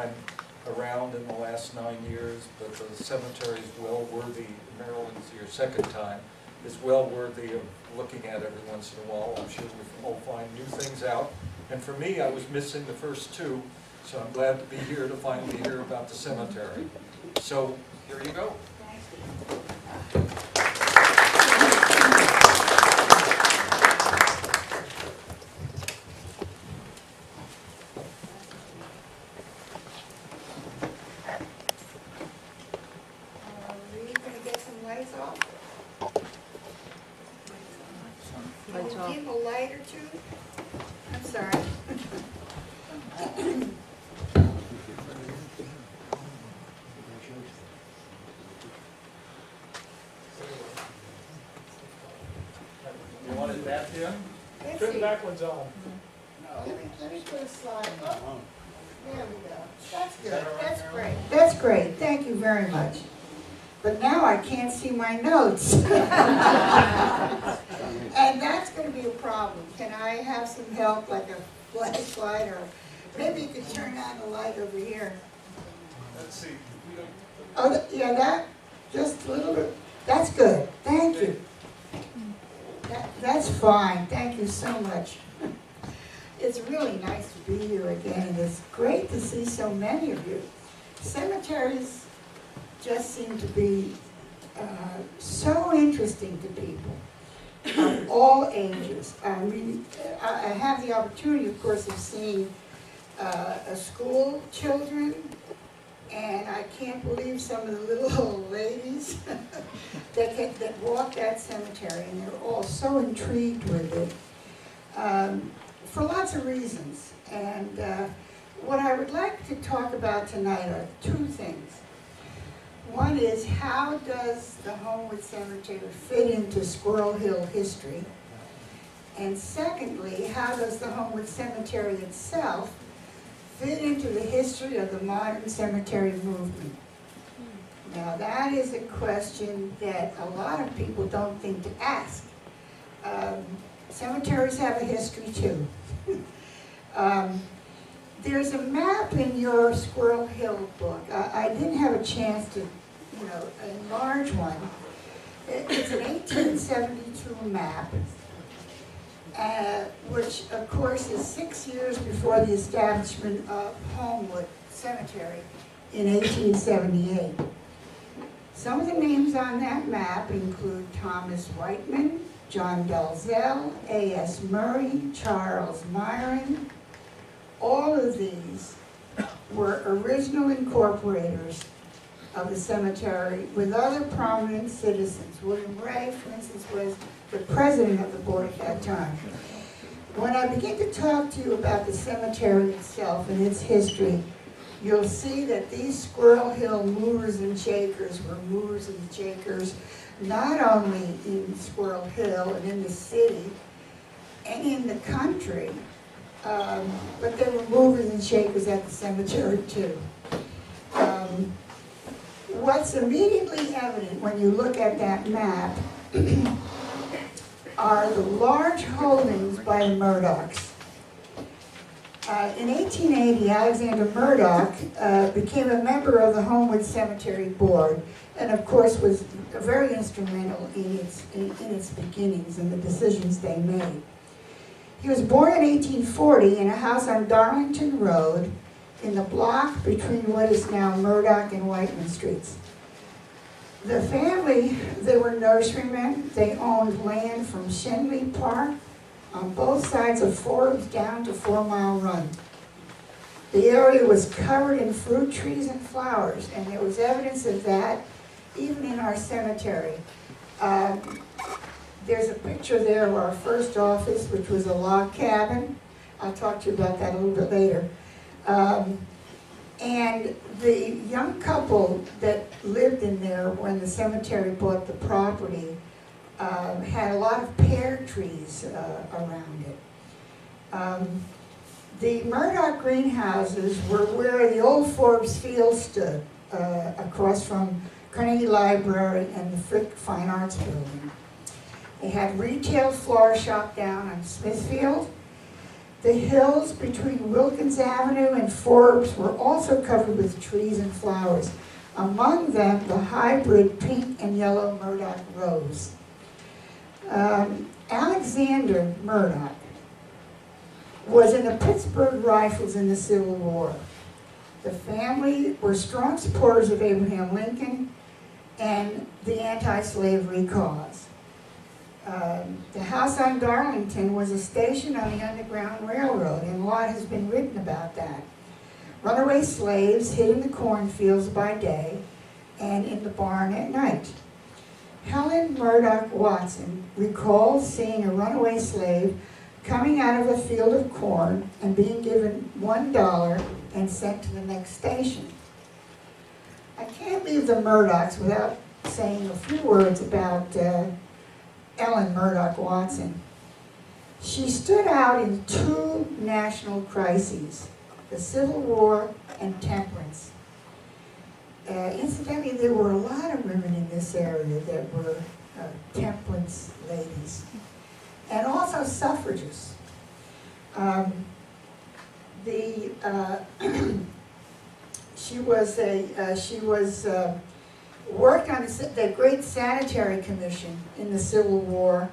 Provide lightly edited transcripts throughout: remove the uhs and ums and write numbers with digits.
time around in the last 9 years, but the cemetery is well worthy. Marilyn's your second time. Is well worthy of looking at every once in a while. I'm sure we'll all find new things out. And for me, I was missing the first two, so I'm glad to be here to finally hear about the cemetery. So here you go. Give a light or two? I'm sorry. You want it back in? Let's Turn the see. back one's on. Let me put a slide. Oh, there we go. That's good. that all right, That's Marilyn? great. That's great. Thank you very much. But now I can't see my notes. And that's going to be a problem. Can I have some help, like a flashlight, or maybe you could turn on the light over here? Let's see. Oh, yeah, that, just a little bit. That's good. Thank you. That's fine. Thank you so much. It's really nice to be here again, and it's great to see so many of you. Cemeteries just seem to be so interesting to people of all ages. I mean, I have the opportunity, of course, of seeing school children, and I can't believe some of the little old ladies that walk that cemetery, and they're all so intrigued with it for lots of reasons. And what I would like to talk about tonight are two things. One is, how does the Homewood Cemetery fit into Squirrel Hill history? And secondly, how does the Homewood Cemetery itself fit into the history of the modern cemetery movement? Now, that is a question that a lot of people don't think to ask. Cemeteries have a history too. There's a map in your Squirrel Hill book. I didn't have a chance to, enlarge one. It's an 1872 map, which of course is 6 years before the establishment of Homewood Cemetery in 1878. Some of the names on that map include Thomas Whiteman, John Dalzell, A.S. Murray, Charles Myron. All of these were original incorporators of the cemetery with other prominent citizens. William Ray, for instance, was the president of the board at that time. When I begin to talk to you about the cemetery itself and its history, you'll see that these Squirrel Hill movers and shakers were movers and shakers not only in Squirrel Hill and in the city and in the country, but they were movers and shakers at the cemetery too. What's immediately evident when you look at that map are the large holdings by the Murdochs. In 1880, Alexander Murdoch became a member of the Homewood Cemetery Board, and of course was very instrumental in its beginnings and the decisions they made. He was born in 1840 in a house on Darlington Road in the block between what is now Murdoch and Whiteman Streets. The family, they were nurserymen. They owned land from Shenley Park on both sides of Forbes down to 4 Mile Run. The area was covered in fruit trees and flowers, and there was evidence of that even in our cemetery. There's a picture there of our first office, which was a log cabin. I'll talk to you about that a little bit later. And the young couple that lived in there when the cemetery bought the property had a lot of pear trees around it. The Murdoch greenhouses were where the old Forbes Field stood, across from Carnegie Library and the Frick Fine Arts Building. They had retail flower shop down on Smithfield, The hills between Wilkins Avenue and Forbes were also covered with trees and flowers, among them the hybrid pink and yellow Murdoch rose. Alexander Murdoch was in the Pittsburgh Rifles in the Civil War. The family were strong supporters of Abraham Lincoln and the anti-slavery cause. The house on Darlington was a station on the Underground Railroad, and a lot has been written about that. Runaway slaves hid in the cornfields by day and in the barn at night. Helen Murdoch Watson recalls seeing a runaway slave coming out of a field of corn and being given $1 and sent to the next station. I can't leave the Murdochs without saying a few words about Ellen Murdoch Watson. She stood out in two national crises, the Civil War and temperance. Incidentally, there were a lot of women in this area that were temperance ladies, and also suffragists. She worked on the Great Sanitary Commission in the Civil War,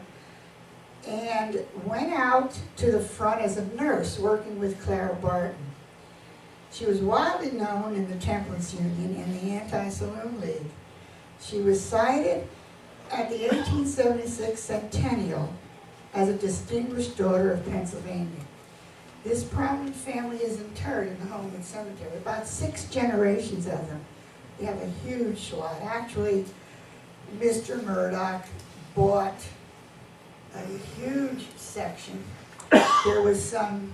and went out to the front as a nurse working with Clara Barton. She was widely known in the Temperance Union and the Anti-Saloon League. She was cited at the 1876 centennial as a distinguished daughter of Pennsylvania. This prominent family is interred in the Homewood Cemetery, about 6 generations of them. They have a huge lot. Actually, Mr. Murdoch bought a huge section. There was some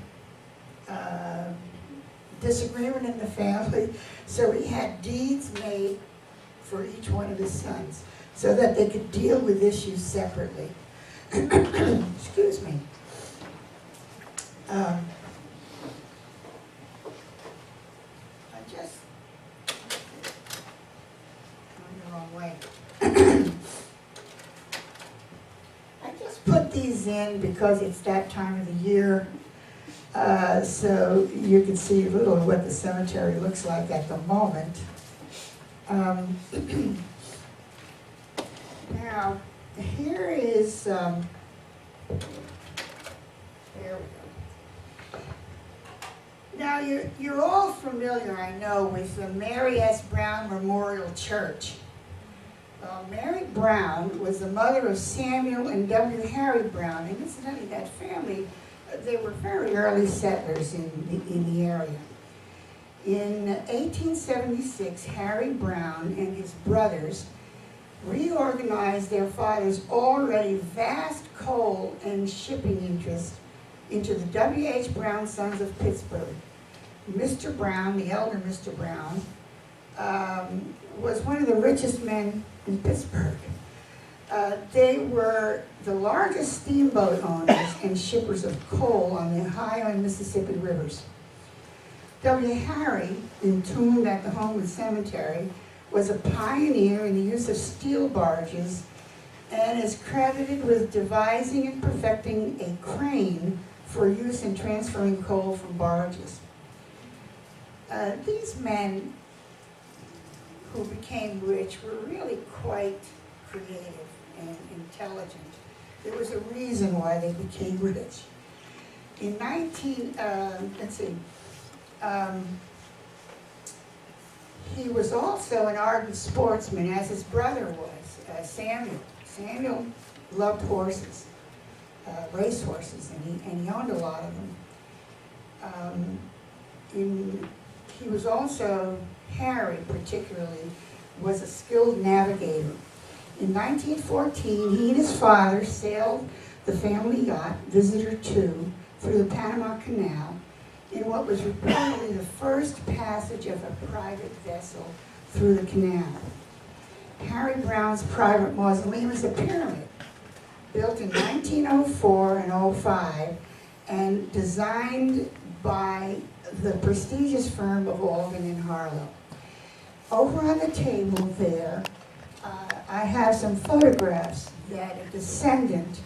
disagreement in the family, so he had deeds made for each one of his sons so that they could deal with issues separately. Excuse me. I just put these in because it's that time of the year, so you can see a little of what the cemetery looks like at the moment. Now, here is, there we go. Now, you're all familiar, I know, with the Mary S. Brown Memorial Church. Mary Brown was the mother of Samuel and W. Harry Brown, and incidentally, that family, they were very early settlers in the area. In 1876, Harry Brown and his brothers reorganized their father's already vast coal and shipping interest into the W.H. Brown Sons of Pittsburgh. Mr. Brown, the elder Mr. Brown, was one of the richest men in Pittsburgh. They were the largest steamboat owners and shippers of coal on the Ohio and Mississippi rivers. W. Harry, entombed at the Homewood Cemetery, was a pioneer in the use of steel barges and is credited with devising and perfecting a crane for use in transferring coal from barges. These men who became rich were really quite creative and intelligent. There was a reason why they became rich. In he was also an ardent sportsman, as his brother was, Samuel. Samuel loved horses, race horses, and he owned a lot of them. He was also, Harry particularly, was a skilled navigator. In 1914, he and his father sailed the family yacht, Visitor II, through the Panama Canal in what was reportedly the first passage of a private vessel through the canal. Harry Brown's private mausoleum is a pyramid built in 1904 and 05 and designed by the prestigious firm of Alden and Harlow. Over on the table there, I have some photographs that a descendant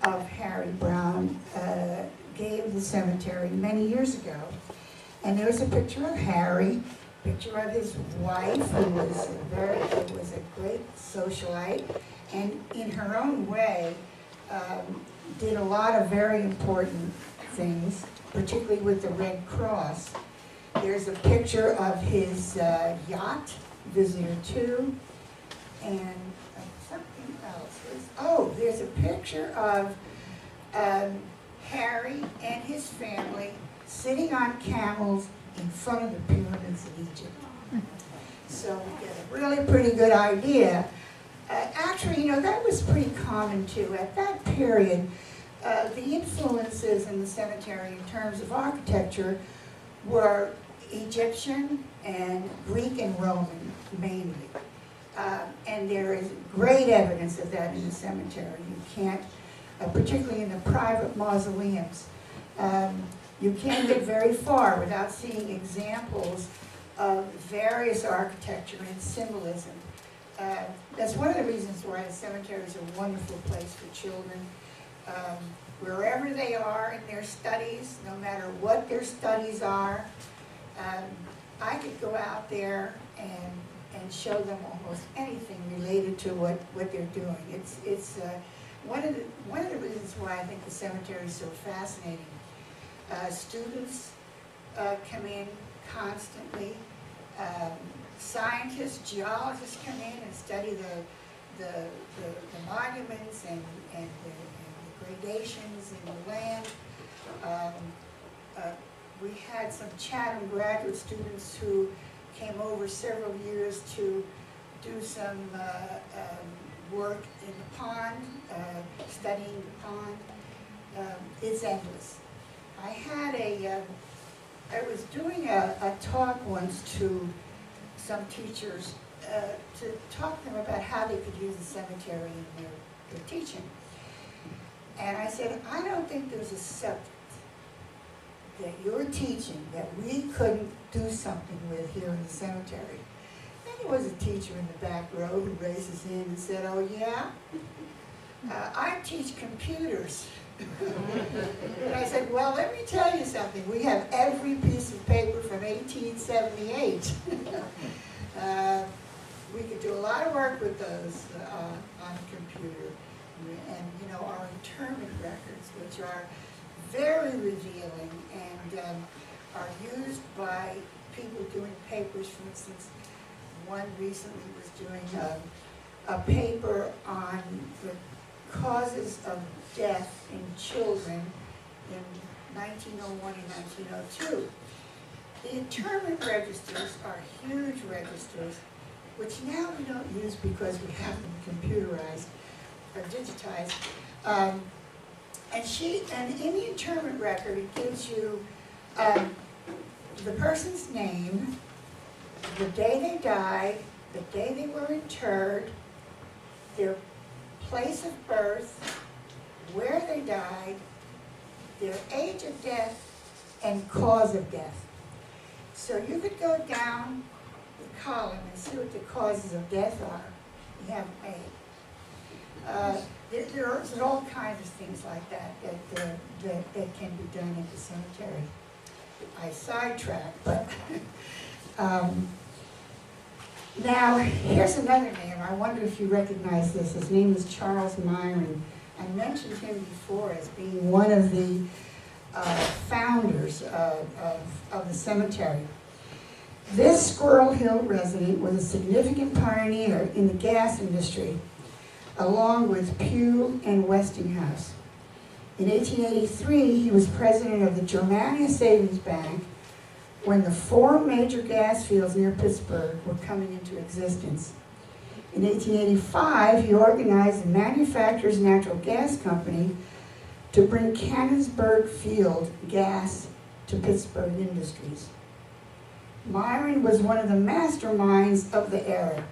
of Harry Brown gave the cemetery many years ago. And there was a picture of Harry, picture of his wife, who was a great socialite, and in her own way, did a lot of very important things, particularly with the Red Cross. There's a picture of his yacht, Visitor 2, and something else. There's a picture of Harry and his family sitting on camels in front of the pyramids of Egypt. So we get a really pretty good idea. Actually, that was pretty common too. At that period, the influences in the cemetery in terms of architecture were Egyptian and Greek and Roman mainly. And there is great evidence of that in the cemetery. You can't, particularly in the private mausoleums, you can't get very far without seeing examples of various architecture and symbolism. That's one of the reasons why the cemetery is a wonderful place for children. Wherever they are in their studies, no matter what their studies are, I could go out there and show them almost anything related to what they're doing. It's one of the reasons why I think the cemetery is so fascinating. Students come in constantly. Scientists, geologists come in and study the monuments and the gradations in the land. We had some Chatham graduate students who came over several years to do some work in the pond, studying the pond. It's endless. I was doing a talk once to some teachers to talk to them about how they could use the cemetery in their teaching. And I said, I don't think there's a subject that you're teaching that we couldn't do something with here in the cemetery. And there was a teacher in the back row who raised his hand and said, oh yeah? I teach computers. And I said, well, let me tell you something. We have every piece of paper from 1878. We could do a lot of work with those on a computer. And, our interment records, which are very revealing and are used by people doing papers. For instance, one recently was doing a paper on the causes of death in children in 1901 and 1902. The interment registers are huge registers, which now we don't use because we have them computerized or digitized. And in the interment record, it gives you the person's name, the day they died, the day they were interred, their place of birth, where they died, their age of death, and cause of death. So you could go down the column and see what the causes of death are. You haven't made. There's all kinds of things like that can be done at the cemetery. I sidetracked, but now here's another name. I wonder if you recognize this. His name is Charles Myron. I mentioned him before as being one of the founders of the cemetery. This Squirrel Hill resident was a significant pioneer in the gas industry, along with Pugh and Westinghouse. In 1883, he was president of the Germania Savings Bank when the 4 major gas fields near Pittsburgh were coming into existence. In 1885, he organized the Manufacturers Natural Gas Company to bring Cannonsburg Field gas to Pittsburgh Industries. Myron was one of the masterminds of the era.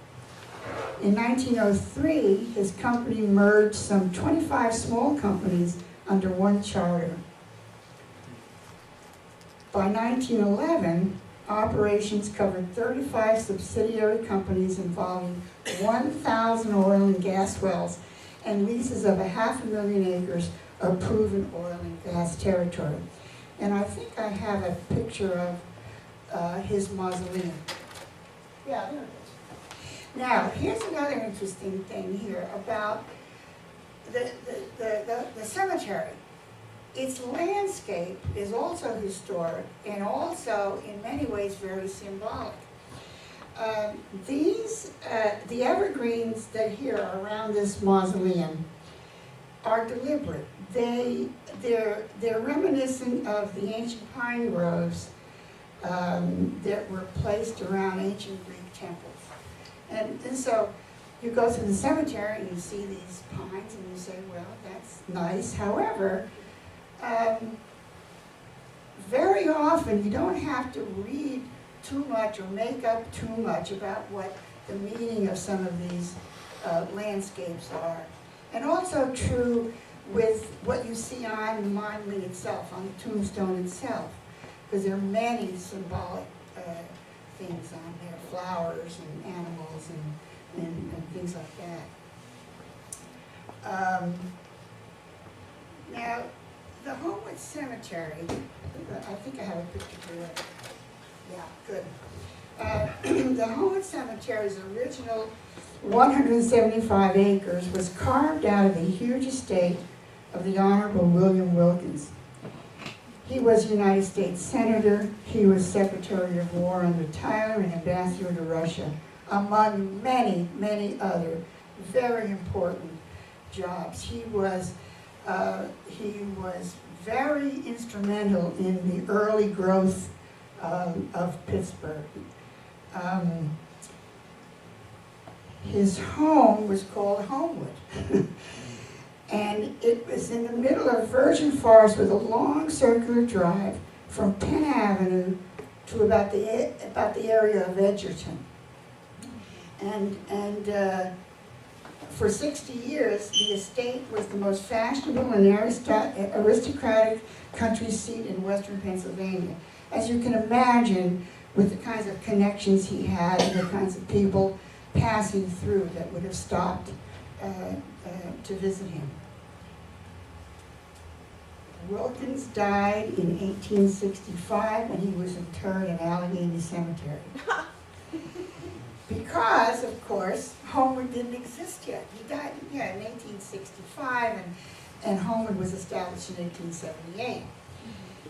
In 1903, his company merged some 25 small companies under one charter. By 1911, operations covered 35 subsidiary companies involving 1,000 oil and gas wells and leases of 500,000 acres of proven oil and gas territory. And I think I have a picture of his mausoleum. Yeah, there it is. Now, here's another interesting thing here about the cemetery. Its landscape is also historic and also, in many ways, very symbolic. The evergreens that here are around this mausoleum are deliberate. They're reminiscent of the ancient pine groves that were placed around ancient Greek temples. And so you go through the cemetery and you see these pines and you say, well, that's nice. However, very often you don't have to read too much or make up too much about what the meaning of some of these landscapes are. And also true with what you see on the monument itself, on the tombstone itself, because there are many symbolic things on there, flowers and animals and things like that. Now, the Homewood Cemetery, I think I have a picture here. Yeah, good. The Homewood Cemetery's original 175 acres was carved out of the huge estate of the Honorable William Wilkins. He was a United States Senator, he was Secretary of War under Tyler and Ambassador to Russia, among many, many other very important jobs. He was very instrumental in the early growth of Pittsburgh. His home was called Homewood. And it was in the middle of virgin forest with a long circular drive from Penn Avenue to about the area of Edgerton. And for 60 years, the estate was the most fashionable and aristocratic country seat in western Pennsylvania. As you can imagine, with the kinds of connections he had and the kinds of people passing through that would have stopped to visit him. Wilkins died in 1865 when he was interred in Allegheny Cemetery. Because, of course, Homewood didn't exist yet. He died in 1865, and Homewood was established in 1878.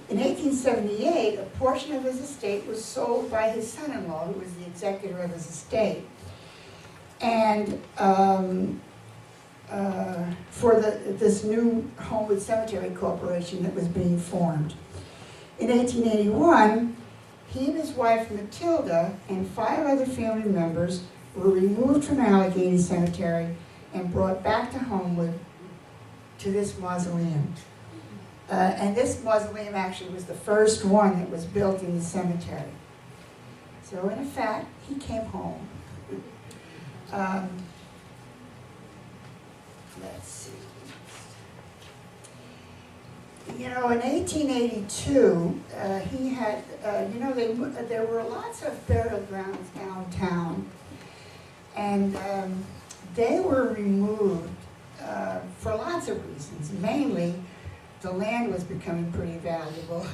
In 1878, a portion of his estate was sold by his son-in-law, who was the executor of his estate, and for this new Homewood Cemetery Corporation that was being formed. In 1881, he and his wife Matilda and 5 other family members were removed from Allegheny Cemetery and brought back to Homewood to this mausoleum. And this mausoleum actually was the first one that was built in the cemetery. So in effect, he came home. Let's see. You know, in 1882, he had, there were lots of burial grounds downtown, and they were removed for lots of reasons. Mainly, the land was becoming pretty valuable,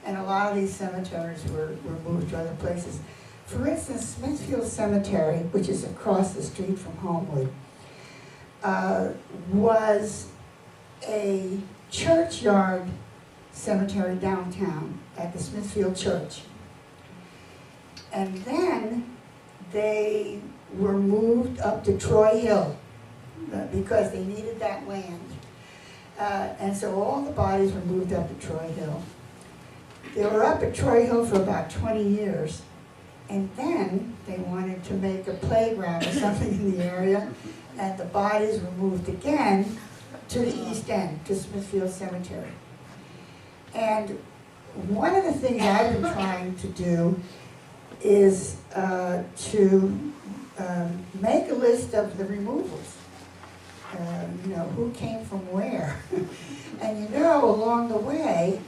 and a lot of these cemeteries were moved to other places. For instance, Smithfield Cemetery, which is across the street from Homewood, was a churchyard cemetery downtown at the Smithfield Church. And then they were moved up to Troy Hill because they needed that land. And so all the bodies were moved up to Troy Hill. They were up at Troy Hill for about 20 years. And then they wanted to make a playground or something in the area, and the bodies were moved again to the East End, to Smithfield Cemetery. And one of the things I've been trying to do is to make a list of the removals. Who came from where. And along the way,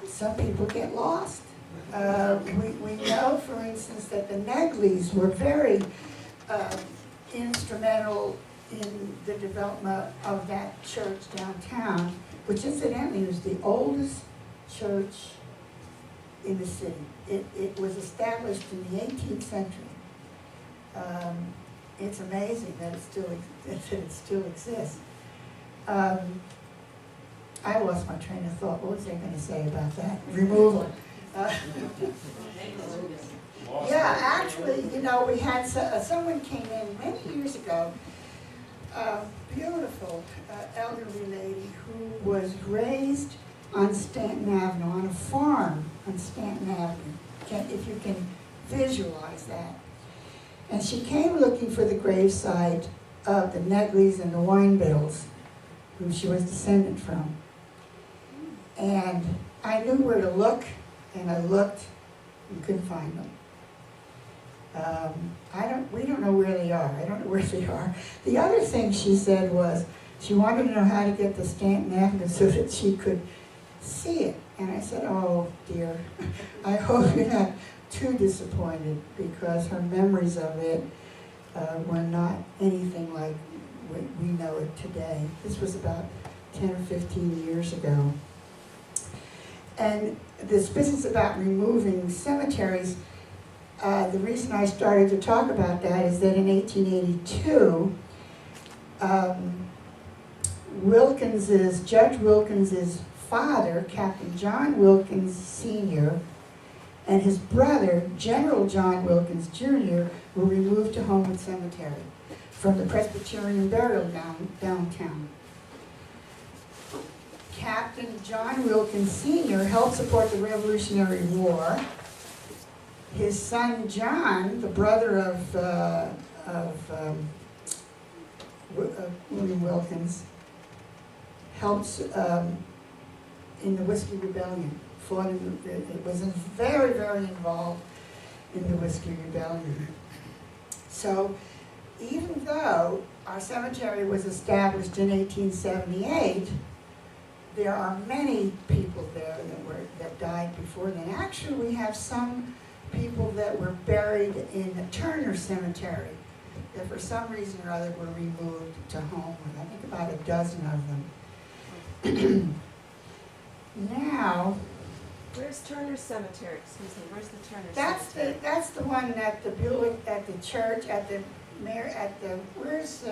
some people get lost. We know, for instance, that the Negleys were very instrumental in the development of that church downtown. which incidentally was the oldest church in the city. It was established in the 18th century. It's amazing that it still exists. I lost my train of thought. What was I going to say about that? Removal. Yeah, actually, you know, we had someone came in many years ago, a beautiful elderly lady who was raised on Stanton Avenue, on a farm on Stanton Avenue, if you can visualize that. And she came looking for the gravesite of the Negleys and the Winebills, who she was descended from. And I knew where to look, and I looked and couldn't find them. We don't know where they are. I don't know where they are. The other thing she said was she wanted to know how to get to Stanton Avenue so that she could see it. And I said, oh dear, I hope you're not too disappointed, because her memories of it were not anything like we know it today. This was about 10 or 15 years ago. And this business about removing cemeteries, the reason I started to talk about that is that in 1882, Judge Wilkins's father, Captain John Wilkins Sr., and his brother, General John Wilkins Jr., were removed to Homewood Cemetery from the Presbyterian burial downtown. Captain John Wilkins Sr. helped support the Revolutionary War. His son John, the brother of William Wilkins, helped in the Whiskey Rebellion. It was very, very involved in the Whiskey Rebellion. So even though our cemetery was established in 1878, there are many people there that died before then. Actually, we have some people that were buried in the Turner Cemetery that for some reason or other were removed to Homewood. I think about a dozen of them. Now, where's Turner Cemetery? Excuse me. Where's the Turner Cemetery? That's the one at the Buick, at the church, where's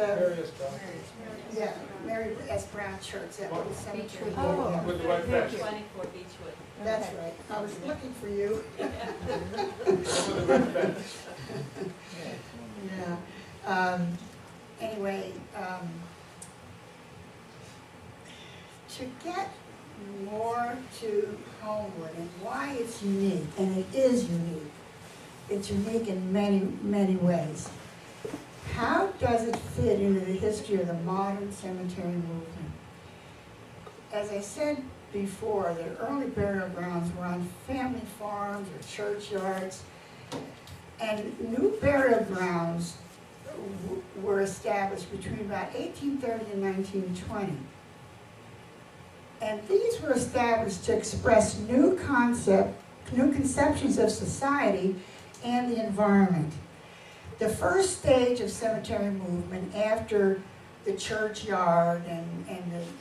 Mary S. Brown Church, that little cemetery. Oh, With the white fence. 24 Beechwood. That's right. I was looking for you. With the white fence. Yeah. Anyway, to get more to Homewood and why it's unique, and it is unique. It's unique in many, many ways. How does it fit into the history of the modern cemetery movement? As I said before, the early burial grounds were on family farms or churchyards, and new burial grounds were established between about 1830 and 1920. And these were established to express new conceptions of society and the environment. The first stage of cemetery movement after the churchyard and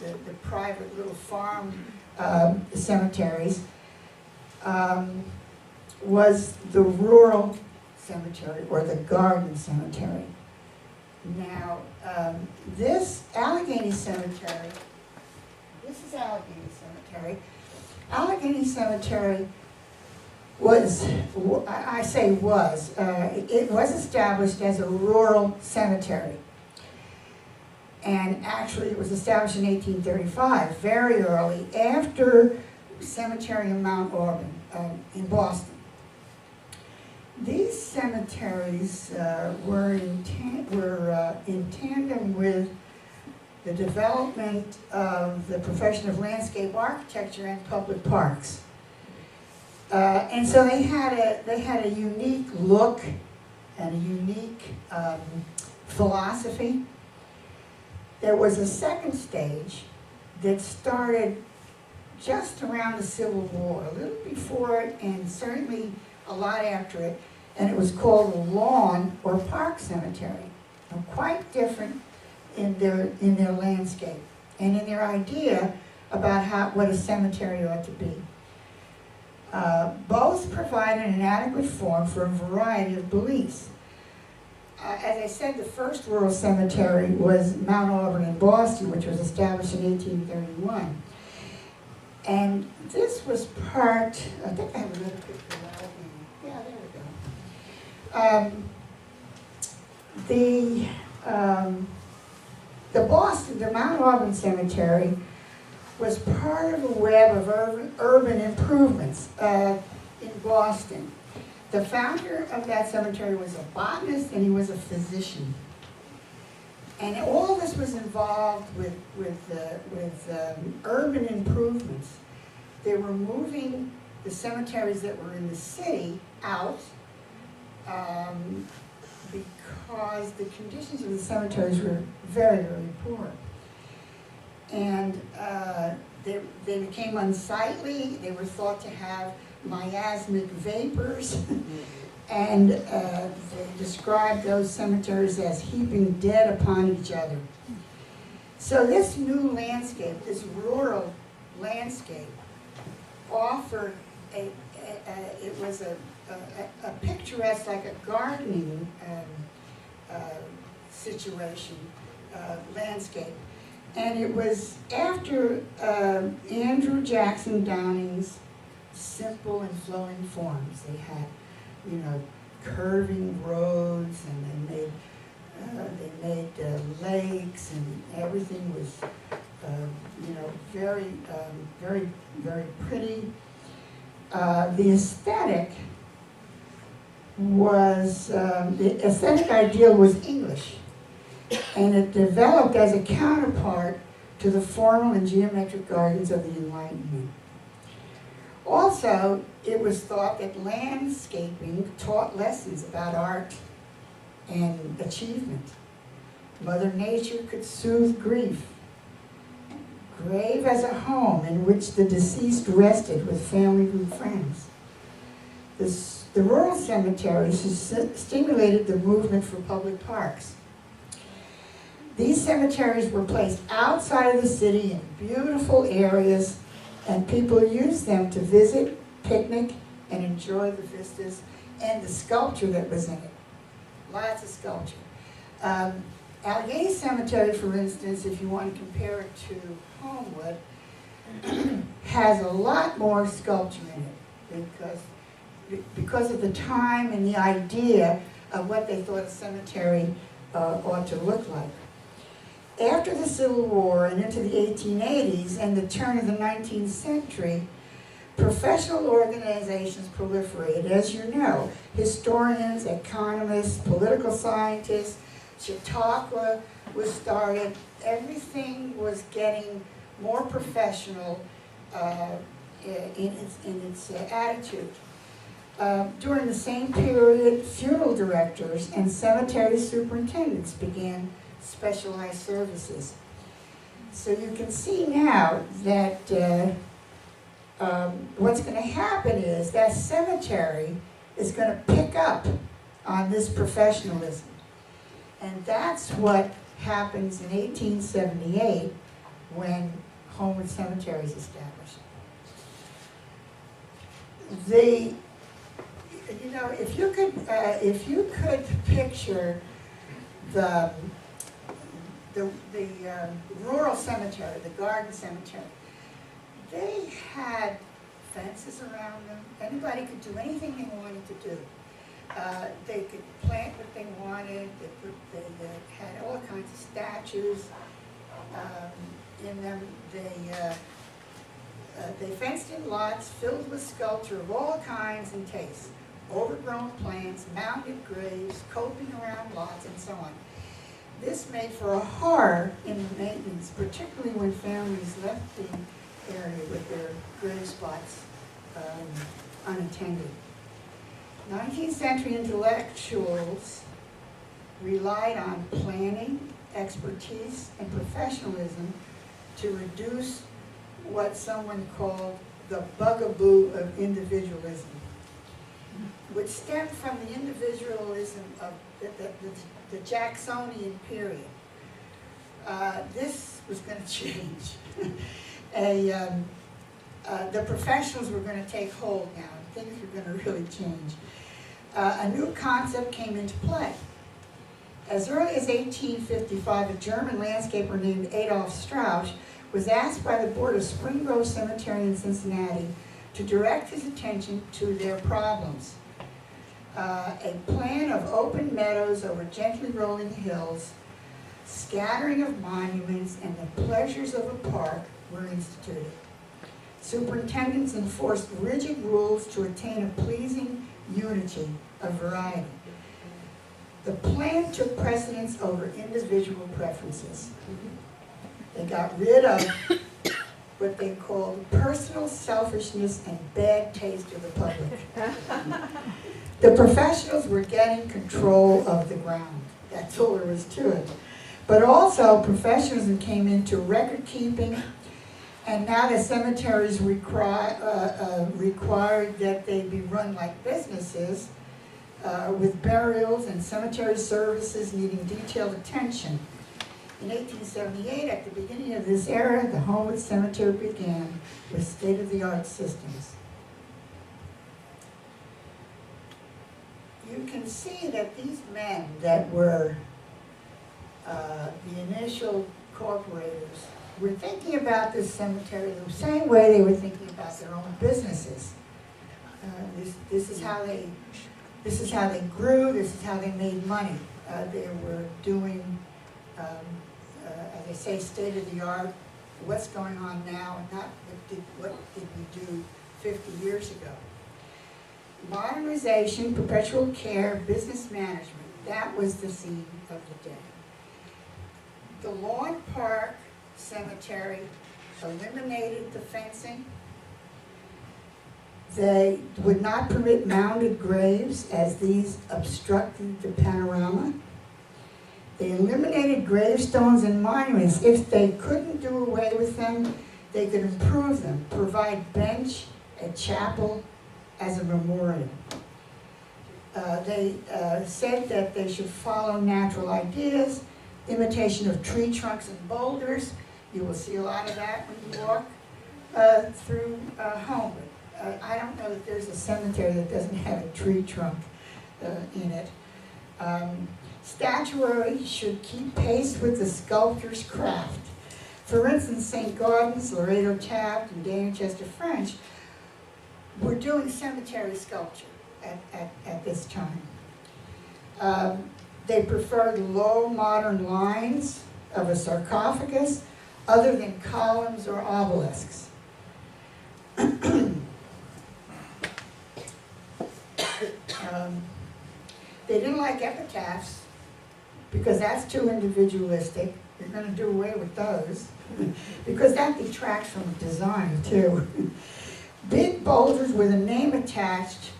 the private little farm cemeteries was the rural cemetery or the garden cemetery. Now, this Allegheny Cemetery, this is Allegheny Cemetery. Allegheny Cemetery was, I say was, it was established as a rural cemetery. And actually it was established in 1835, very early, after Cemetery of Mount Auburn in Boston. These cemeteries were in tandem with the development of the profession of landscape architecture and public parks. And so they had a unique look and a unique philosophy. There was a second stage that started just around the Civil War, a little before it and certainly a lot after it, and it was called a lawn or park cemetery. Quite different in their landscape and in their idea about what a cemetery ought to be. Both provided an adequate form for a variety of beliefs. As I said, the first rural cemetery was Mount Auburn in Boston, which was established in 1831. And this was part, I think I have another picture of that. Yeah, there we go. The Mount Auburn Cemetery was part of a web of urban improvements in Boston. The founder of that cemetery was a botanist and he was a physician. And all this was involved with urban improvements. They were moving the cemeteries that were in the city out because the conditions of the cemeteries were very, very poor. And they became unsightly. They were thought to have miasmic vapors. And they described those cemeteries as heaping dead upon each other. So this new landscape, this rural landscape, offered it was a picturesque, like a gardening situation, landscape. And it was after Andrew Jackson Downing's simple and flowing forms. They had, you know, curving roads, and they made lakes, and everything was, you know, very, very pretty. The aesthetic ideal was English, and it developed as a counterpart to the formal and geometric gardens of the Enlightenment. Also, it was thought that landscaping taught lessons about art and achievement. Mother Nature could soothe grief. Grave as a home in which the deceased rested with family and friends. The rural cemeteries stimulated the movement for public parks. These cemeteries were placed outside of the city in beautiful areas, and people used them to visit, picnic, and enjoy the vistas and the sculpture that was in it. Lots of sculpture. Allegheny Cemetery, for instance, if you want to compare it to Homewood, has a lot more sculpture in it because of the time and the idea of what they thought a cemetery ought to look like. After the Civil War and into the 1880s and the turn of the 19th century, professional organizations proliferated. As you know, historians, economists, political scientists, Chautauqua was started. Everything was getting more professional in its attitude. During the same period, funeral directors and cemetery superintendents began specialized services. So you can see now that what's going to happen is that cemetery is going to pick up on this professionalism. And that's what happens in 1878 when Homewood Cemetery is established. You know, if you could picture the rural cemetery, the garden cemetery, they had fences around them. Anybody could do anything they wanted to do. They could plant what they wanted. They had all kinds of statues in them. They fenced in lots filled with sculpture of all kinds and tastes. Overgrown plants, mounded graves, coping around lots, and so on. This made for a horror in the maintenance, particularly when families left the area with their grave spots unattended. 19th century intellectuals relied on planning, expertise, and professionalism to reduce what someone called the bugaboo of individualism, which stemmed from the individualism of the Jacksonian period. This was going to change. the professionals were going to take hold now, and things were going to really change. A new concept came into play. As early as 1855, a German landscaper named Adolf Strauss was asked by the board of Spring Grove Cemetery in Cincinnati to direct his attention to their problems. A plan of open meadows over gently rolling hills, scattering of monuments, and the pleasures of a park were instituted. Superintendents enforced rigid rules to attain a pleasing unity of variety. The plan took precedence over individual preferences. They got rid of what they called personal selfishness and bad taste of the public. The professionals were getting control of the ground. That's all there was to it. But also, professionalism came into record keeping, and now the cemeteries required that they be run like businesses, with burials and cemetery services needing detailed attention. In 1878, at the beginning of this era, the Homewood Cemetery began with state-of-the-art systems. You can see that these men that were the initial corporators were thinking about this cemetery the same way they were thinking about their own businesses. This is how they grew. This is how they made money. They were doing, as I say, state of the art. What's going on now, and not what did we do 50 years ago. Modernization, perpetual care, business management. That was the theme of the day. The Lawn Park Cemetery eliminated the fencing. They would not permit mounded graves, as these obstructed the panorama. They eliminated gravestones and monuments. If they couldn't do away with them, they could improve them, provide bench, a chapel as a memorial. They said that they should follow natural ideas, imitation of tree trunks and boulders. You will see a lot of that when you walk through Homewood. I don't know that there's a cemetery that doesn't have a tree trunk in it. Statuary should keep pace with the sculptor's craft. For instance, St. Gaudens, Laredo Taft, and Danchester French were doing cemetery sculpture at this time. They preferred low modern lines of a sarcophagus other than columns or obelisks. They didn't like epitaphs because that's too individualistic. You're going to do away with those because that detracts from design too. Big boulders with a name attached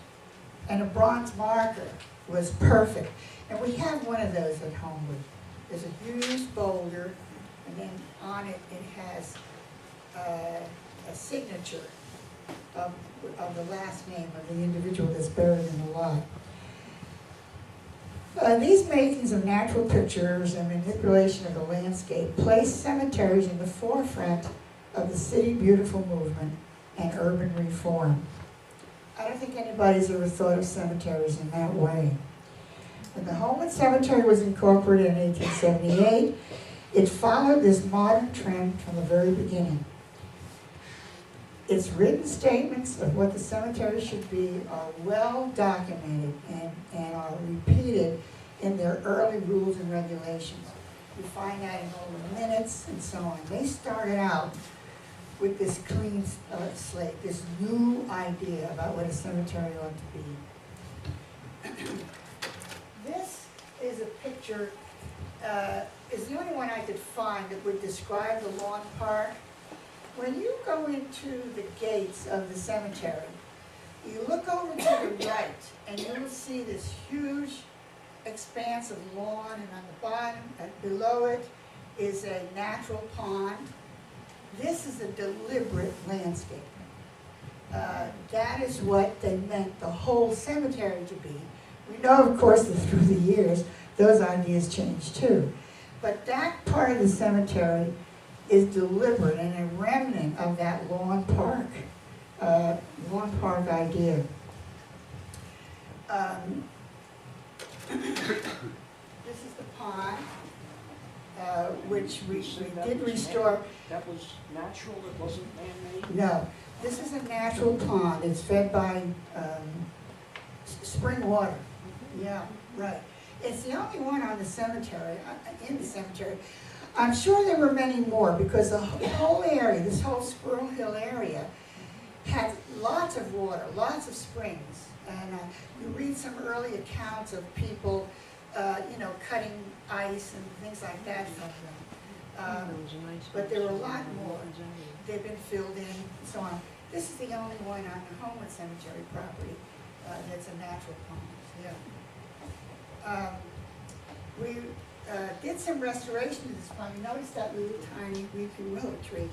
and a bronze marker was perfect. And we have one of those at Homewood. There's a huge boulder, and then on it, it has a signature of the last name of the individual that's buried in the lot. These makings of natural pictures and manipulation of the landscape place cemeteries in the forefront of the City Beautiful movement and urban reform. I don't think anybody's ever thought of cemeteries in that way. When the Homewood Cemetery was incorporated in 1878, it followed this modern trend from the very beginning. Its written statements of what the cemetery should be are well documented and are repeated in their early rules and regulations. You find that in all the minutes and so on. They started out with this clean slate, this new idea about what a cemetery ought to be. This is a picture, is the only one I could find that would describe the lawn park. When you go into the gates of the cemetery, you look over to the right, and you will see this huge expanse of lawn, and on the bottom, below it, is a natural pond. This is a deliberate landscape. That is what they meant the whole cemetery to be. We know, of course, that through the years, those ideas changed too. But that part of the cemetery is deliberate and a remnant of that lawn park idea. This is the pond, which we did restore. That was natural, it wasn't man-made? No, this is a natural pond. It's fed by spring water. Yeah, right. It's the only one on the cemetery, in the cemetery. I'm sure there were many more because the whole area, this whole Squirrel Hill area, had lots of water, lots of springs. And you read some early accounts of people, cutting ice and things like that from them. But there were a lot more. They've been filled in and so on. This is the only one on the Homewood Cemetery property that's a natural pond. Yeah. We did some restoration to this pond. You notice that little tiny weeping willow tree.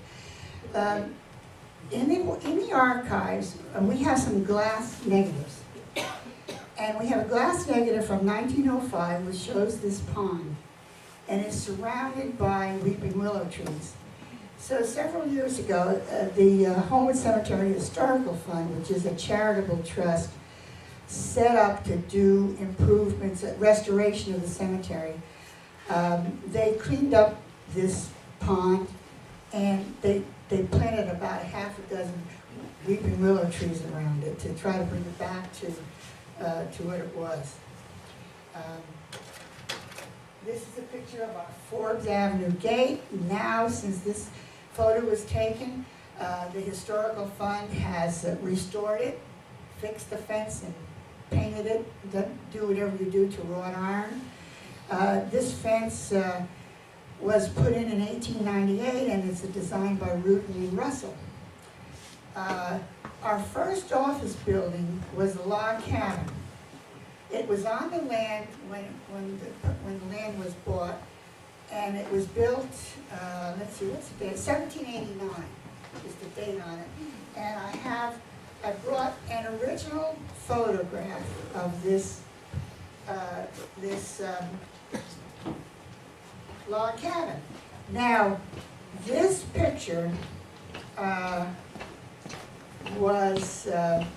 In the archives, we have some glass negatives. And we have a glass negative from 1905 which shows this pond. And it's surrounded by weeping willow trees. So several years ago, the Homewood Cemetery Historical Fund, which is a charitable trust, set up to do improvements, restoration of the cemetery. They cleaned up this pond and they planted about half a dozen weeping willow trees around it to try to bring it back to what it was. This is a picture of our Forbes Avenue gate. Now, since this photo was taken, the Historical Fund has restored it, fixed the fence and painted it, do whatever you do to wrought iron. This fence was put in 1898 and it's a design by Root and Russell. Our first office building was a log cabin. It was on the land when the land was bought, and it was built, let's see, what's the date? 1789 is the date on it. And I brought an original photograph of this log cabin. Now, this picture was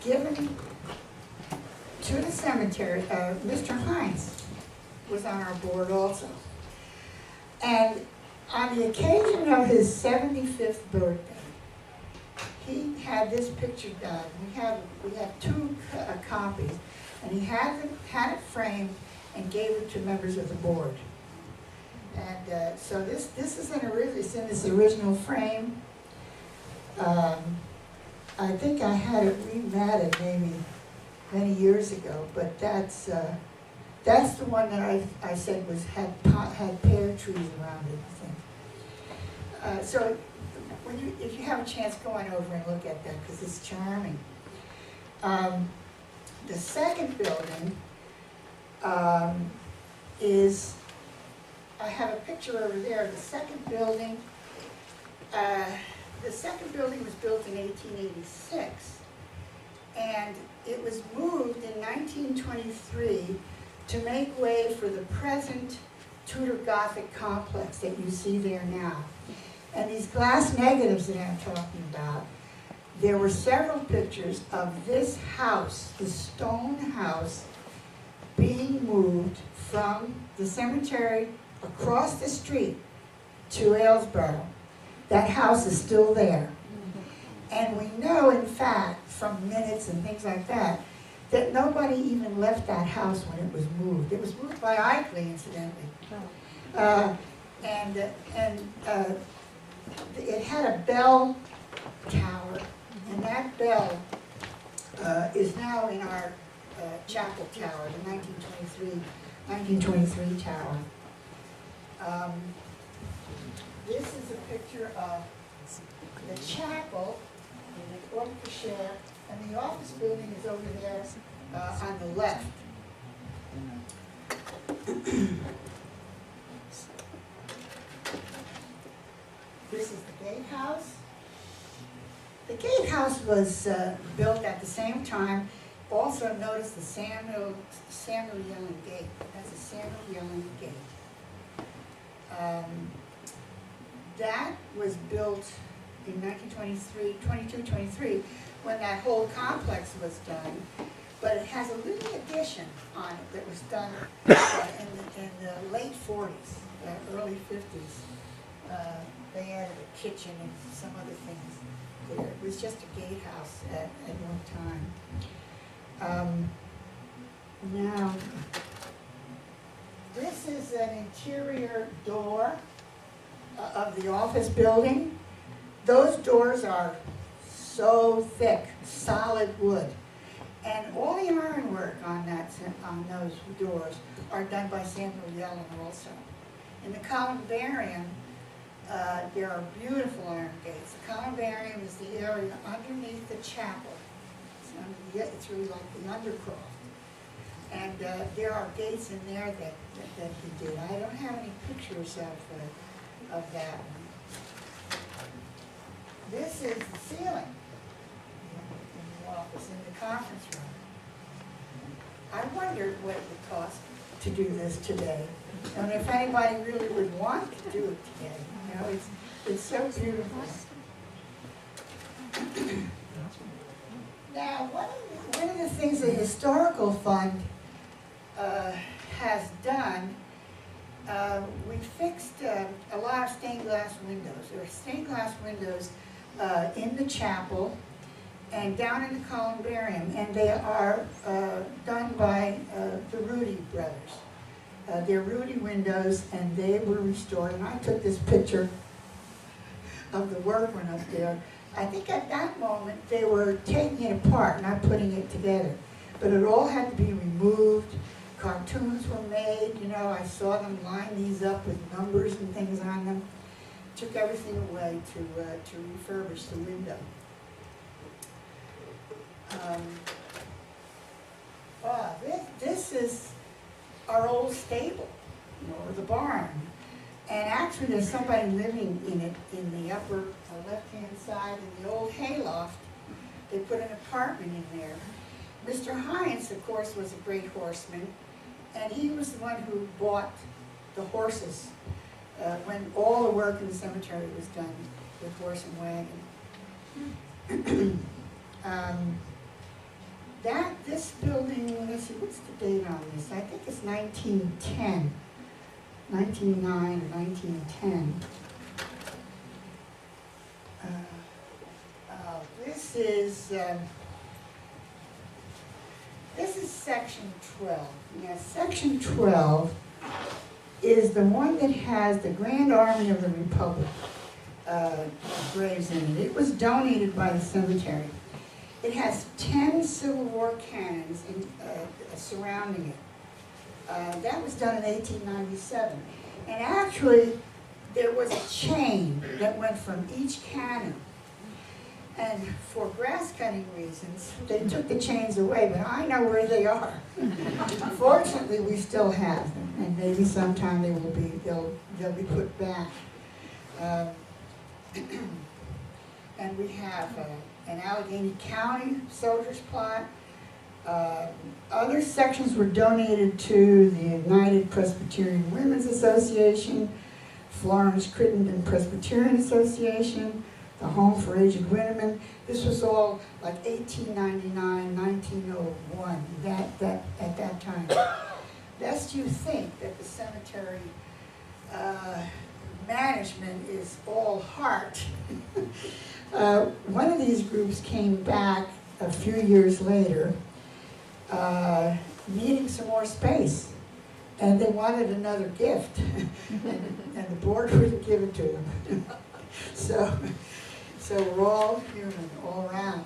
given to the cemetery. Mr. Hines was on our board also. And on the occasion of his 75th birthday, he had this picture done. We have two copies, and he had it framed and gave it to members of the board. And so this is it's in this original frame. I think I had it rematted maybe many years ago, but that's the one that I said had pear trees around it, I think. So if you have a chance, go on over and look at that because it's charming. The second building is, I have a picture over there. The second building was built in 1886, and it was moved in 1923 to make way for the present Tudor Gothic complex that you see there now. And these glass negatives that I'm talking about, there were several pictures of this house, the stone house, being moved from the cemetery across the street to Aylesborough. That house is still there. And we know, in fact, from minutes and things like that, that nobody even left that house when it was moved. It was moved by Eichley, incidentally. It had a bell tower, and that bell is now in our chapel tower, the 1923 tower. This is a picture of the chapel in the Orchestra, and the office building is over there on the left. This is the gatehouse. The gatehouse was built at the same time. Also notice the Samuel Yellen gate. That's a Samuel Yellen gate. That was built in 1923, when that whole complex was done. But it has a little addition on it that was done in the late 40s, early 50s. They added a kitchen and some other things there. It was just a gatehouse at one time. Now, this is an interior door of the office building. Those doors are so thick, solid wood. And all the ironwork on those doors are done by Samuel Yellen also. In the columbarium, there are beautiful iron gates. The columbarium is the area underneath the chapel. It's really like the undercroft. And there are gates in there that he did. I don't have any pictures of that one. This is the ceiling in the office, in the conference room. I wondered what it would cost to do this today. And if anybody really would want to do it today. You know, it's so beautiful. Now, one of the things the Historical Fund has done, we fixed a lot of stained glass windows. There are stained glass windows in the chapel and down in the columbarium, and they are done by the Rudy brothers. They're Rudy windows, and they were restored. And I took this picture of the workman up there. I think at that moment they were taking it apart, not putting it together. But it all had to be removed. Cartoons were made, you know, I saw them line these up with numbers and things on them. Took everything away to refurbish the window. This is our old stable, you know, or the barn. And actually there's somebody living in it in the upper left-hand side in the old hayloft. They put an apartment in there. Mr. Hines, of course, was a great horseman, and he was the one who bought the horses when all the work in the cemetery was done with horse and wagon. This building, let's see, what's the date on this? I think it's 1910, 1909 or 1910. This is section 12. Now, section 12 is the one that has the Grand Army of the Republic graves in it. It was donated by the cemetery. It has 10 Civil War cannons surrounding it. That was done in 1897. And actually, there was a chain that went from each cannon. And for grass cutting reasons, they took the chains away, but I know where they are. Fortunately, we still have them, and maybe sometime they'll be put back. And we have an Allegheny County soldiers plot. Other sections were donated to the United Presbyterian Women's Association, Florence Crittenden Presbyterian Association, the Home for Aged Women. This was all like 1899, 1901, at that time. Lest you think that the cemetery management is all heart. One of these groups came back a few years later, needing some more space. And they wanted another gift, and the board wouldn't give it to them. So we're all human, all around.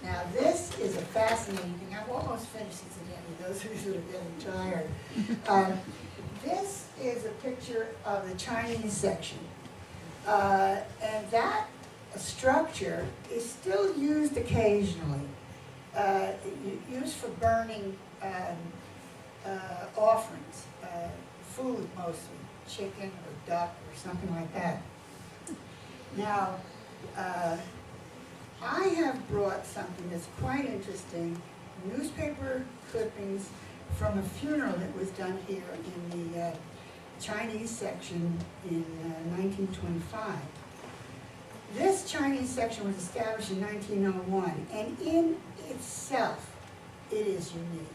Now this is a fascinating thing. I'm almost finished, incidentally, those of you that are getting tired. This is a picture of the Chinese section. And that structure is still used occasionally, used for burning offerings, food mostly, chicken or duck or something like that. Now, I have brought something that's quite interesting, newspaper clippings from a funeral that was done here in the Chinese section in 1925. This Chinese section was established in 1901, and in itself, it is unique.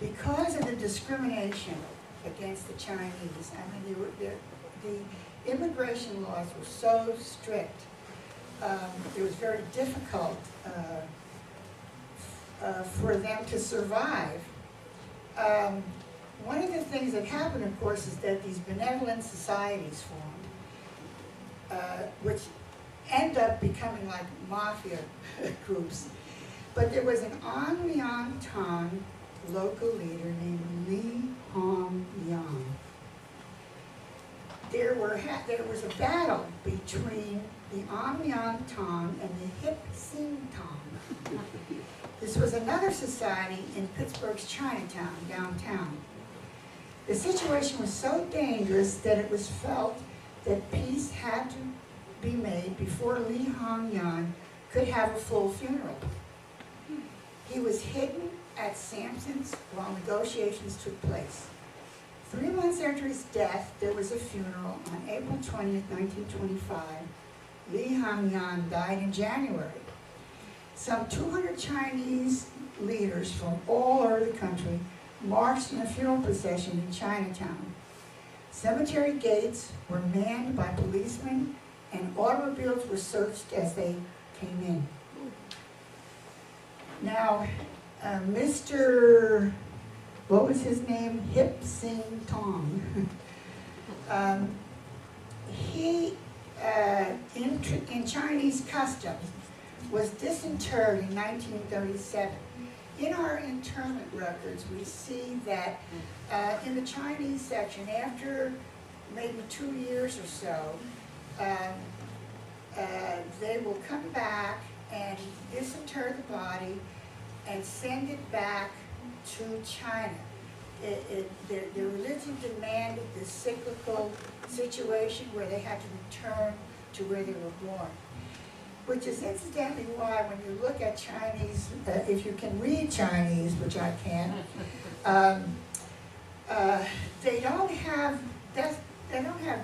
Because of the discrimination against the Chinese, I mean, the immigration laws were so strict, it was very difficult for them to survive. One of the things that happened, of course, is that these benevolent societies formed, which end up becoming like mafia groups. But there was an An Tong local leader named Li Hong-yang. There was a battle between the An Tong and the Hip Sing Tong. This was another society in Pittsburgh's Chinatown, downtown. The situation was so dangerous that it was felt that peace had to be made before Li Hong-yan could have a full funeral. He was hidden at Sampson's while negotiations took place. 3 months after his death, there was a funeral on April 20th, 1925. Li Hong-yan died in January. Some 200 Chinese leaders from all over the country marched in a funeral procession in Chinatown. Cemetery gates were manned by policemen, and automobiles were searched as they came in. Now, Mr. what was his name? Hip Sing Tong. He, in Chinese custom, was disinterred in 1937. In our interment records, we see that in the Chinese section, after maybe 2 years or so, they will come back and disinter the body and send it back to China. The religion demanded this cyclical situation where they had to return to where they were born. Which is incidentally why when you look at Chinese, if you can read Chinese, which I can, they don't have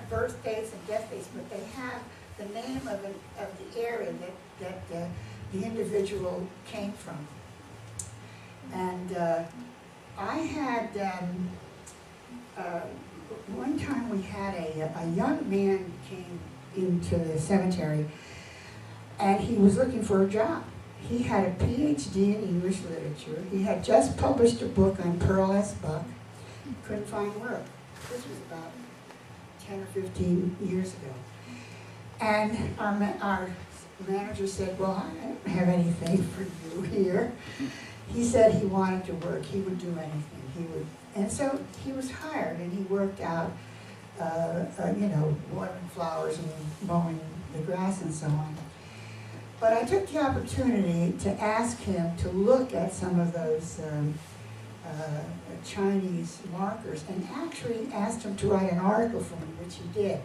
birth dates and death dates, but they have the name of the area that the individual came from. And I had, one time we had a young man came into the cemetery, and he was looking for a job. He had a PhD in English literature. He had just published a book on Pearl S. Buck. Couldn't find work. This was about 10 or 15 years ago. And our manager said, well, I don't have anything for you here. He said he wanted to work. He would do anything. And so he was hired, and he worked out, watering flowers and mowing the grass and so on. But I took the opportunity to ask him to look at some of those Chinese markers, and actually asked him to write an article for me, which he did.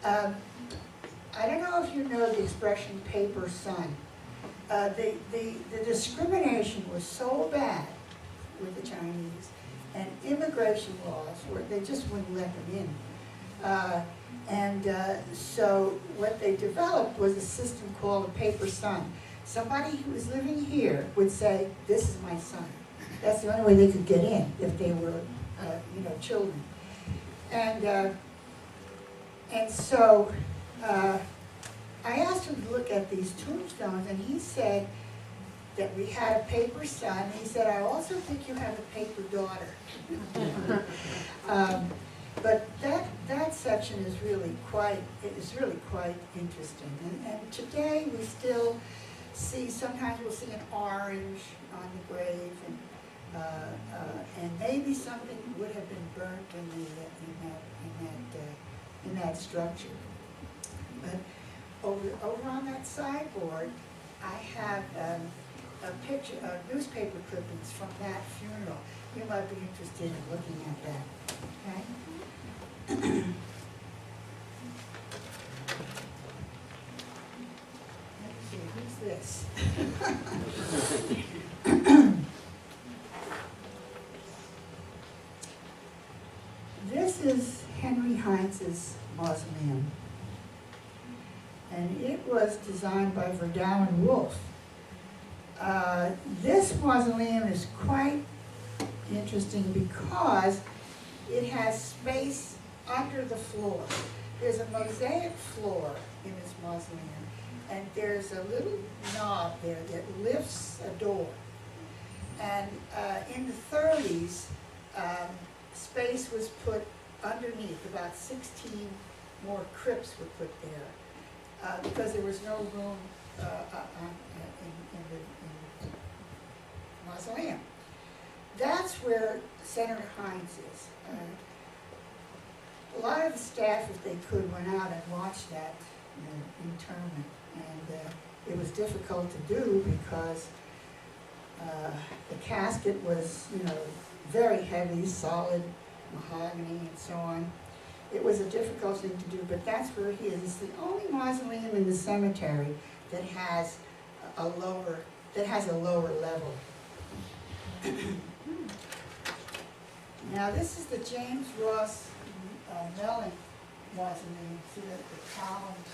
I don't know if you know the expression paper son. The discrimination was so bad with the Chinese, and immigration laws where they just wouldn't let them in. So what they developed was a system called a paper son. Somebody who was living here would say, this is my son. That's the only way they could get in if they were, children. And so I asked him to look at these tombstones, and he said that we had a paper son. He said, I also think you have a paper daughter. But that section is really quite interesting. And today we still see, sometimes we'll see an orange on the grave, and maybe something would have been burnt in that structure. But over on that sideboard, I have a picture, newspaper clippings from that funeral. You might be interested in looking at that. Okay. Let's see, who's this? This is Henry Heinz's mausoleum. And it was designed by Verdau and Wolf. This mausoleum is quite interesting because it has space under the floor. There's a mosaic floor in this mausoleum, and there's a little knob there that lifts a door. And in the 30s, space was put underneath. About 16 more crypts were put there because there was no room in the mausoleum. That's where Senator Heinz is. A lot of the staff, if they could, went out and watched that interment, and it was difficult to do because the casket was, very heavy, solid mahogany and so on. It was a difficult thing to do, but that's where he is. It's the only mausoleum in the cemetery that has a lower level. Now this is the James Ross Mellon mausoleum. See the columns,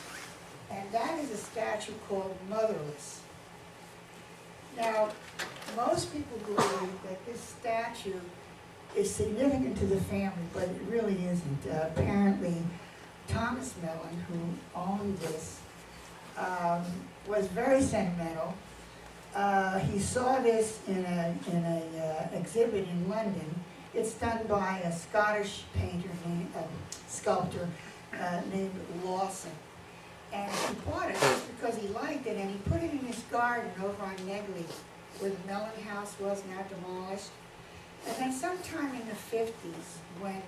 and that is a statue called Motherless. Now, most people believe that this statue is significant to the family, but it really isn't. Apparently, Thomas Mellon, who owned this, was very sentimental. He saw this in a exhibit in London. It's done by a Scottish sculptor named Lawson. And he bought it just because he liked it, and he put it in his garden over on Negley, where the Mellon house was now demolished. And then sometime in the 50s, when